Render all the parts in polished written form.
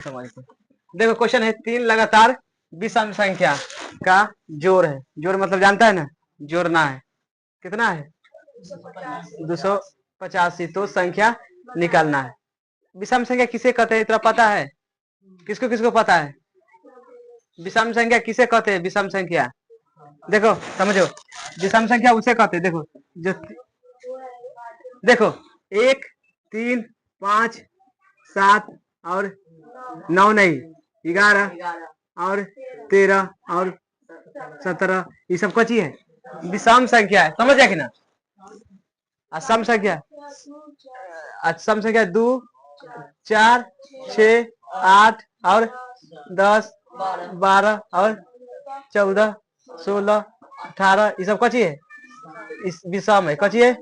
समझ को। देखो क्वेश्चन है, 3 लगातार विषम संख्या का जोड़ है। जोड़ मतलब जानता है ना, जोड़ना है। कितना है? 285। तो संख्या निकालना है। विषम संख्या किसे कहते हैं, इतना पता है? किसको किसको पता है विषम संख्या किसे कहते हैं? विषम संख्या देखो समझो, विषम संख्या उसे कहते हैं, देखो जो देखो 1, 3, 5, 7 और 9 नहीं, 11 और 13 और 17, ये सब कौन है? विषम संख्या है। समझ जाए कि ना? सम संख्या, सम संख्या 2, 4, 6, 8 और 10, 12 और 14, 16, 18, ये सब कची है? इस विषम है। कची है?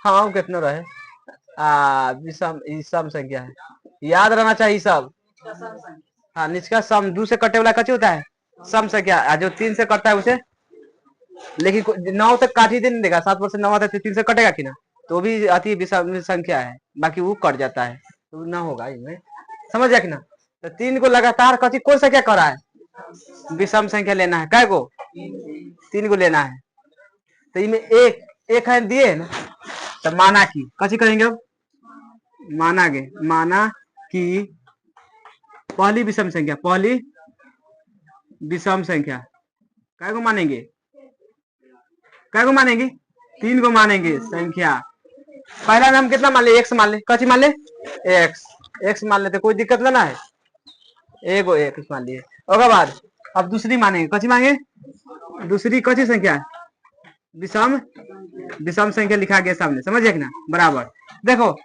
हाँ कितना रहे विषम, सम संख्या है, याद रहना चाहिए सब। हाँ निचका सम, 2 से कटे वाला कची होता है? सम संख्या। जो 3 से कटता है उसे, लेकिन 9 तक काट ही नहीं देगा, 7 से 9 आता है, 3 से कटेगा कि ना, तो भी अति विषम संख्या है, बाकी वो कट जाता है तो ना होगा इनमें। समझ गया कि ना? तो 3 को लगातार कथी कौन सा क्या कर रहा है? विषम संख्या लेना है। कै को? 3 को लेना है। तो इनमें एक है दिए ना, तो माना की कथी करेंगे अब? माना कि पहली विषम संख्या, पहली विषम संख्या कै को मानेंगे? कै को मानेंगे? 3 को मानेंगे संख्या। पहला में हम कितना मान ले? एक्स मान ले। कथी मान ले? एक्स मान लेते, कोई दिक्कत ना है, एगो एक्स मान लिए। उसके बाद अब दूसरी मानेंगे। कथी मांगे? दूसरी कथी संख्या? विषम संख्या लिखा गया सामने। समझ गया कि ना? बराबर। देखो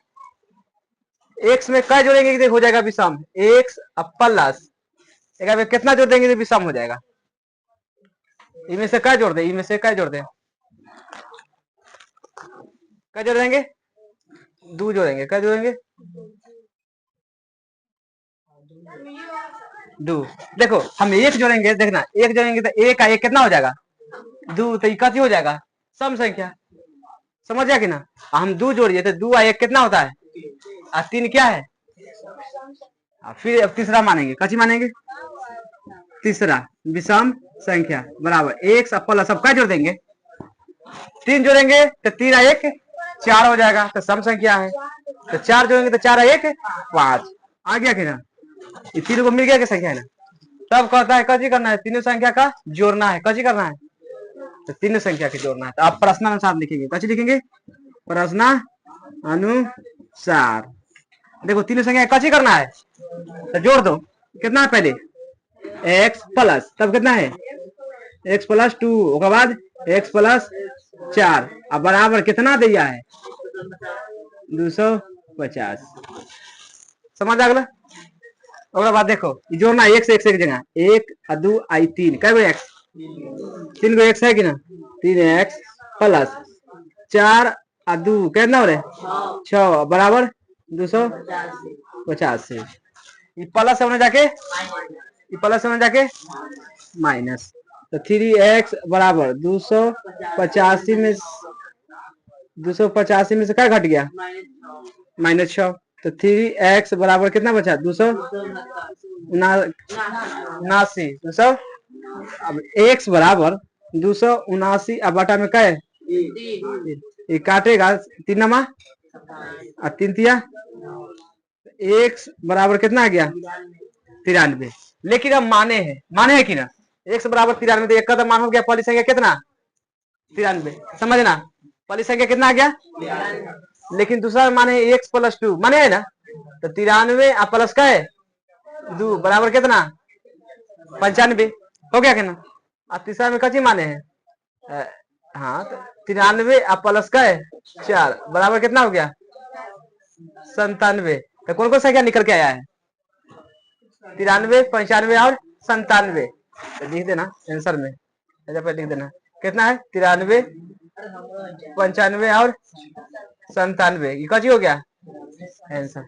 एक्स में क्या जोड़ेंगे कि हो जाएगा विषम? एक्स प्लस में कितना जोड़ देंगे तो विषम हो जाएगा? इनमें से क्या जोड़ दे? इनमें से क्या जोड़ दे? क्या जोड़ेंगे? 2 जोड़ेंगे। क्या जोड़ेंगे? 2। देखो हम 1 जोड़ेंगे, देखना 1 जोड़ेंगे तो 1 का 1 कितना हो जाएगा? 2। तो कथी हो जाएगा? सम संख्या। समझ गया कि ना? हम 2 जोड़िए तो 2 और 1 कितना होता है? 3 क्या है? फिर अब तीसरा मानेंगे। कथी मानेंगे? तीसरा विषम संख्या बराबर एक्स प्लस, सब क्या जोड़ देंगे? 3 जोड़ेंगे तो 3 और 1 4 हो जाएगा, तो सम संख्या है। तो 4 जोड़ेंगे तो 4 और 1 5। आ गया कि ना? ये तीनों को मिल गया कि संख्या है ना? तब कहता है कथी करना है? तीनों संख्या का जोड़ना है। कथी करना है? तो तीनों संख्या के जोड़ना है। तो आप प्रश्नानुसार लिखेंगे। कथी लिखेंगे? प्रश्न अनुसार। देखो तीनों संख्या कथी करना है? तो जोड़ दो। कितना है पहले? एक्स प्लस, तब कितना है? एक्स प्लस 2, उसके बाद एक्स प्लस 4, अब बराबर कितना दिया है? 250। समझ आ गया? और बाद देखो जोड़ना, एक से एक जगह, 1 2 आई 3, कै गो एक्स? 3 गो एक्स है कि ना? 3x प्लस 4 और 2 कितना हो रहे? 6 बराबर 285। ये प्लस होने जाके, ये प्लस होने जाके माइनस। तो 3x बराबर 285 में, 285 में से क्या घट गया? -6। तो 3x बराबर कितना बचा? 279। 200। अब x बराबर 279 अब बटा में क्या है? ये काटेगा 3 नमा और 3 तिया, x बराबर कितना आ गया? 93। लेकिन अब माने है कि ना? x बराबर 93, तो एक का तो मान हो गया पहली संख्या कितना? 93। समझना, पहली संख्या कितना आ गया? लेकिन दूसरा माने एक्स प्लस 2 माने है ना? तो 93 और प्लस का है 2 बराबर कितना? 95। हो गया क्या ना? और तीसरा में कची माने हैं? हाँ तो 93 और प्लस का है 4 बराबर कितना हो गया? 97। तो कौन कौन संख्या निकल के आया है? 93, 95 और 97। तो लिख देना आंसर में, लिख देना कितना है? 93, 95 और 97। ये कची हो गया आंसर?